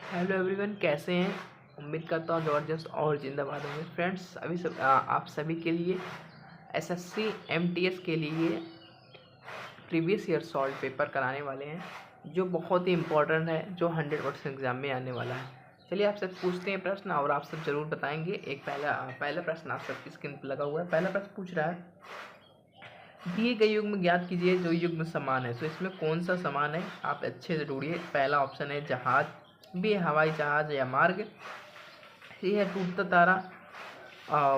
Hello everyone, कैसे हैं। उम्मीद करता हूँ ज़बरदस्त और जिंदाबाद होंगे। फ्रेंड्स, अभी आप सभी के लिए एसएससी एमटीएस के लिए प्रीवियस ईयर सॉल्व पेपर कराने वाले हैं, जो बहुत ही इम्पोर्टेंट है, जो 100% एग्ज़ाम में आने वाला है। चलिए आपसे पूछते हैं प्रश्न और आप सब जरूर बताएंगे। एक पहला प्रश्न आप सबकी स्क्रीन पर लगा हुआ है। पहला प्रश्न पूछ रहा है, दिए गए युग्म ज्ञात कीजिए जो युग्म समान है। तो इसमें कौन सा समान है, आप अच्छे से ढूंढिए। पहला ऑप्शन है जहाज, बी है हवाई जहाज या मार्ग, सी है टूटता तारा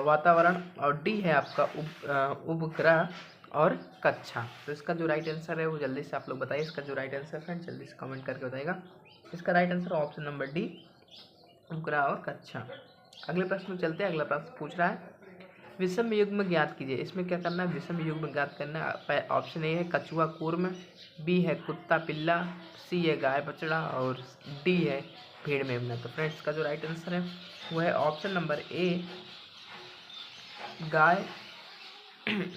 वातावरण, और डी है आपका उपग्रह और कक्षा। तो इसका जो राइट आंसर है वो जल्दी से आप लोग बताइए। इसका जो राइट आंसर फ्रेंड जल्दी से कमेंट करके बताइएगा। इसका right answer option number D, उपग्रह और कक्षा। अगले प्रश्न में चलते हैं। अगला प्रश्न पूछ रहा है, विषम युग्म ज्ञात कीजिए। इसमें क्या करना है, विषम युग्म ज्ञात करना है। ऑप्शन ए है कछुआ कूर्म, बी है कुत्ता पिल्ला, सी है गाय बछड़ा और डी है भेड़ मेमना। तो फ्रेंड्स, इसका जो राइट आंसर है वो है ऑप्शन नंबर ए, गाय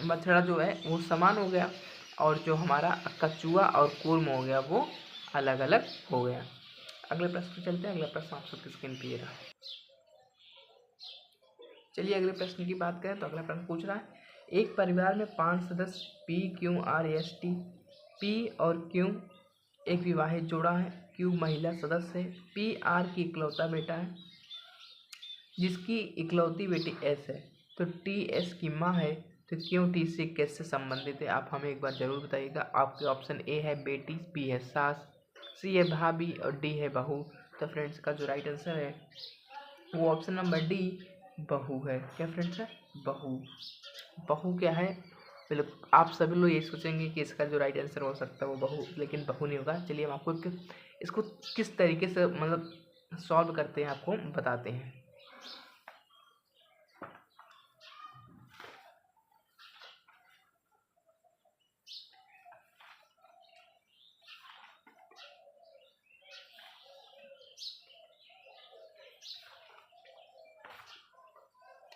बछड़ा जो है वो समान हो गया, और जो हमारा कछुआ और कूर्म हो गया वो अलग अलग हो गया। अगले प्रश्न पे चलते हैं। अगला प्रश्न आप सबकी स्क्रीन पे रहा। चलिए अगले प्रश्न की बात करें तो अगला प्रश्न पूछ रहा है, एक परिवार में 5 सदस्य P Q R S T. P और क्यू एक विवाहित जोड़ा है, क्यू महिला सदस्य है, पी आर की इकलौता बेटा है जिसकी इकलौती बेटी एस है। तो टी एस की माँ है, तो क्यों टी से कैसे संबंधित है, आप हमें एक बार जरूर बताइएगा। आपके ऑप्शन ए है बेटी, बी है सास, सी है भाभी और डी है बहू। तो फ्रेंड्स, का जो राइट आंसर है वो ऑप्शन नंबर डी, बहू है। क्या फ्रेंड्स है, बहू। बहू क्या है, बिल्कुल आप सभी लोग ये सोचेंगे कि इसका जो राइट आंसर हो सकता है वो बहू, लेकिन बहू नहीं होगा। चलिए हम आपको इसको किस तरीके से मतलब सॉल्व करते हैं आपको बताते हैं।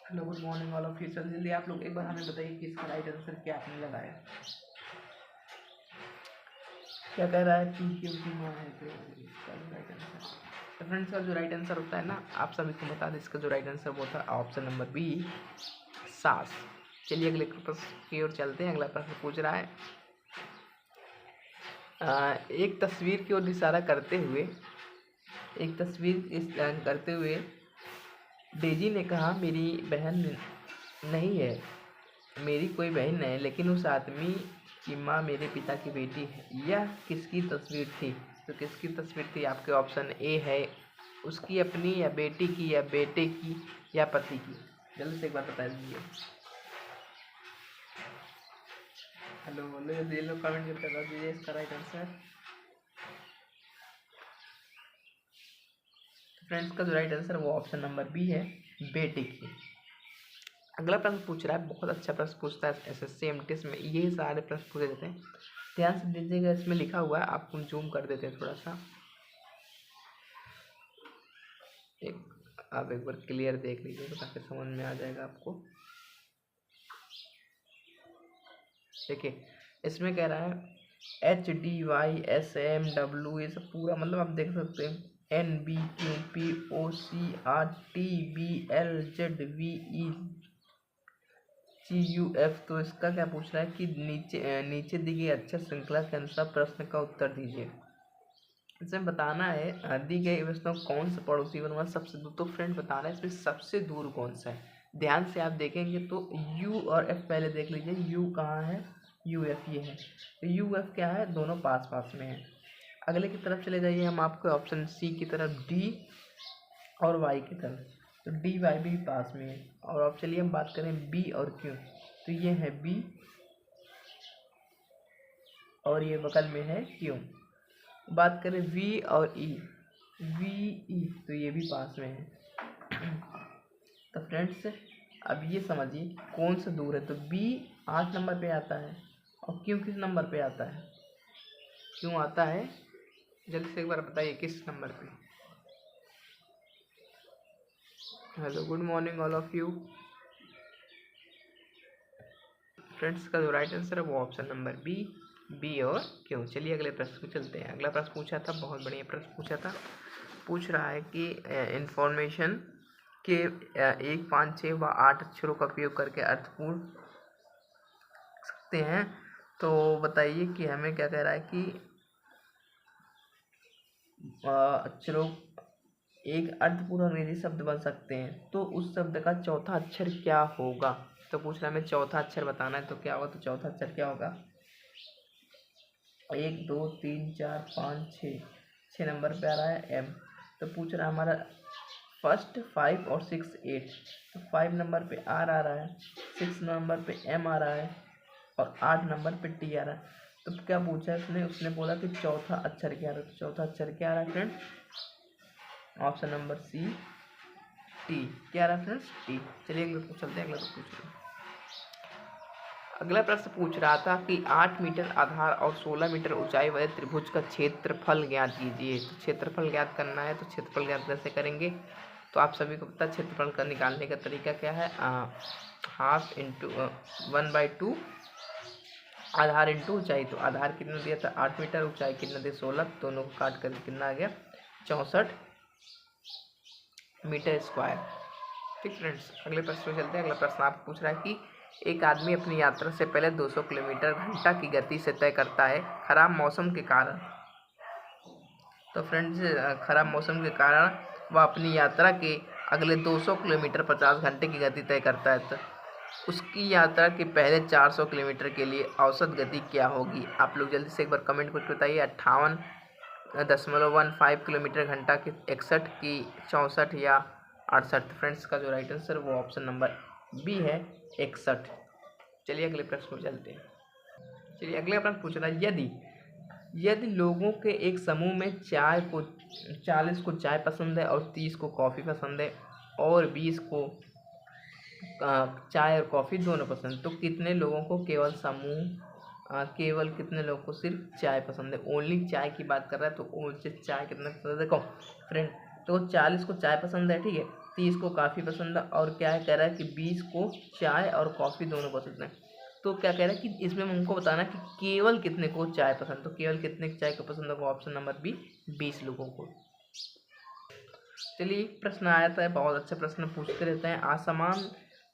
Hello, good morning all of you. जल्दी आप लोग एक बार हमें बताइए कि इसका राइट आंसर क्या आपने लगाया। क्या कह रहा है, पी क्यू की माँ है, तो इसका जो राइट आंसर, तो फ्रेंड्स का जो राइट आंसर होता है ना, आप सभी को बता दें, इसका जो राइट आंसर वो था ऑप्शन नंबर बी, सास। चलिए अगले प्रश्न की ओर चलते हैं। अगला प्रश्न पूछ रहा है, एक तस्वीर की ओर इशारा करते हुए, एक तस्वीर करते हुए डेजी ने कहा, मेरी बहन नहीं है, मेरी कोई बहन नहीं है, लेकिन उस आदमी की माँ मेरे पिता की बेटी है। यह किसकी तस्वीर थी। तो किसकी तस्वीर थी, आपके ऑप्शन ए है उसकी अपनी, या बेटी की, या बेटे की, या पति की। जल्दी से एक बार बता दीजिए। हेलो बोलो, ये लोग कमेंट करके बता दीजिए इसका राइट आंसर। फ्रेंड्स, का जो राइट आंसर वो ऑप्शन नंबर बी है, बेटे की। अगला प्रश्न पूछ रहा है, बहुत अच्छा प्रश्न पूछता है एसएससी एमटीएस में, ये सारे प्रश्न पूछे जाते हैं। ध्यान से दीजिएगा, इसमें लिखा हुआ है, आपको जूम कर देते हैं थोड़ा सा, आप एक बार क्लियर देख लीजिएगा ताकि समझ में आ जाएगा आपको। देखिए इसमें कह रहा है H D Y S M W, ये सब पूरा मतलब आप देख सकते हैं, N B Q P O C R T B L Z V E C U F. तो इसका क्या पूछ रहा है कि नीचे दी गई अच्छा श्रृंखला के अनुसार प्रश्न का उत्तर दीजिए। इसमें बताना है दी गई व्यवस्था कौन सा पड़ोसी वन सबसे दूर। तो फ्रेंड बताना है इसमें सबसे दूर कौन सा है। ध्यान से आप देखेंगे तो यू और एफ पहले देख लीजिए, यू कहाँ है, यू एफ ये है, तो यू एफ क्या है, दोनों पास पास में है। अगले की तरफ चले जाइए, हम आपको ऑप्शन सी की तरफ, डी और वाई की तरफ, तो डी वाई भी पास में है। और अब चलिए हम बात करें बी और क्यू, तो ये है बी और ये बगल में है क्यू। बात करें वी और ई, वी ई, तो ये भी पास में है। तो फ्रेंड्स, अब ये समझिए कौन सा दूर है। तो बी 8 नंबर पे आता है और क्यू किस नंबर पे आता है, क्यों आता है, जल्दी से एक बार बताइए किस नंबर पे। Hello, good morning all of you. Friends, का जो राइट आंसर है वो ऑप्शन नंबर बी, बी और क्यों। चलिए अगले प्रश्न को चलते हैं। अगला प्रश्न पूछा था, बहुत बढ़िया प्रश्न पूछा था, पूछ रहा है कि इंफॉर्मेशन के 1, 5, 6 व 8 अक्षरों का उपयोग करके अर्थपूर्ण सकते हैं। तो बताइए कि हमें क्या कह रहा है कि अक्षरों एक अर्थपूर्ण अंग्रेजी शब्द बन सकते हैं, तो उस शब्द का चौथा अक्षर क्या होगा। तो पूछ रहा है हमें चौथा अक्षर बताना है, तो क्या होगा, तो चौथा अक्षर क्या होगा। 1, 2, 3, 4, 5, 6 नंबर पे आ रहा है एम। तो पूछ रहा है हमारा फर्स्ट 5 और 6, 8। तो 5 नंबर पे आर आ रहा है, 6 नंबर पे एम आ रहा है और 8 नंबर पे टी आ रहा है। तो क्या पूछा है उसने बोला कि चौथा अक्षर क्या आ रहा है। तो चौथा अक्षर क्या आ रहा है friend, option number C, T. क्या आ रहा है फ्रेंड्स, टी। चलिए अगले को चलते हैं, अगला तो पूछ रहे। अगला प्रश्न पूछ रहा था कि 8 मीटर आधार और 16 मीटर ऊंचाई वाले त्रिभुज का क्षेत्रफल ज्ञात कीजिए। तो क्षेत्रफल ज्ञात करना है, तो क्षेत्रफल ज्ञात कैसे करेंगे। तो आप सभी को पता है क्षेत्रफल का निकालने का तरीका क्या है, हाफ इंटू 1/2 आधार इंटू ऊंचाई। तो आधार कितना दिया था 8 मीटर, ऊंचाई कितना दिया 16, दोनों को काट कर कितना आ गया 64 मीटर स्क्वायर। ठीक फ्रेंड्स, अगले प्रश्न में चलते हैं। अगला प्रश्न आप पूछ रहा है कि एक आदमी अपनी यात्रा से पहले 200 किलोमीटर घंटा की गति से तय करता है खराब मौसम के कारण। तो फ्रेंड्स खराब मौसम के कारण वह अपनी यात्रा के अगले 200 किलोमीटर 50 घंटे की गति तय करता है। तो उसकी यात्रा के पहले 400 किलोमीटर के लिए औसत गति क्या होगी। आप लोग जल्दी से एक बार कमेंट करके बताइए। 58.15 किलोमीटर घंटा की 61 की 64 या 68। फ्रेंड्स का जो राइट आंसर वो ऑप्शन नंबर बी है 61। चलिए अगले प्रश्न में चलते हैं। चलिए अगले प्रश्न पूछ रहा है यदि लोगों के एक समूह में 40 को चाय पसंद है और 30 को कॉफ़ी पसंद है और 20 को चाय और कॉफ़ी दोनों पसंद, तो कितने लोगों को केवल कितने लोगों को सिर्फ चाय पसंद है। ओनली चाय की बात कर रहा है, तो मुझे चाय कितना पसंद है। देखो फ्रेंड, तो 40 को चाय पसंद है, ठीक है, 30 को कॉफ़ी पसंद है और क्या है कह रहा है कि 20 को चाय और कॉफ़ी दोनों पसंद है। तो क्या कह रहा है कि इसमें हमको बताना है कि केवल कितने को चाय पसंद, तो केवल कितने चाय को पसंद होगा, ऑप्शन नंबर बी 20 लोगों को। चलिए एक प्रश्न आया था, बहुत अच्छा प्रश्न पूछते रहते हैं। असमान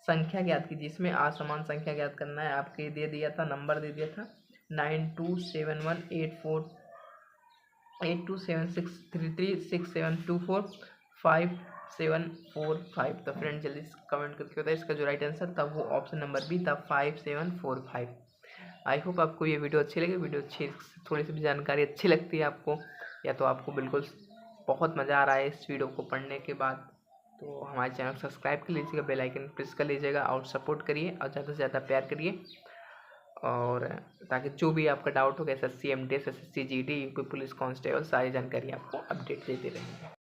संख्या ज्ञात कीजिए। इसमें असमान संख्या ज्ञात करना है। आपके दे दिया था, नंबर दे दिया था 92718482763367245745। तो फ्रेंड जल्दी कमेंट करके बताइए इसका जो राइट आंसर था वो ऑप्शन नंबर बी था 5745। आई होप आपको ये वीडियो अच्छी लगी। वीडियो अच्छी, थोड़ी सी भी जानकारी अच्छी लगती है आपको, या तो आपको बिल्कुल बहुत मज़ा आ रहा है इस वीडियो को पढ़ने के बाद, तो हमारे चैनल को सब्सक्राइब कर लीजिएगा, बेल आइकन प्रेस कर लीजिएगा और सपोर्ट करिए और ज़्यादा से ज़्यादा प्यार करिए। और ताकि जो भी आपका डाउट हो, SSC MTS SSC GD UP police constable सारी जानकारी आपको अपडेट देते रहेंगे।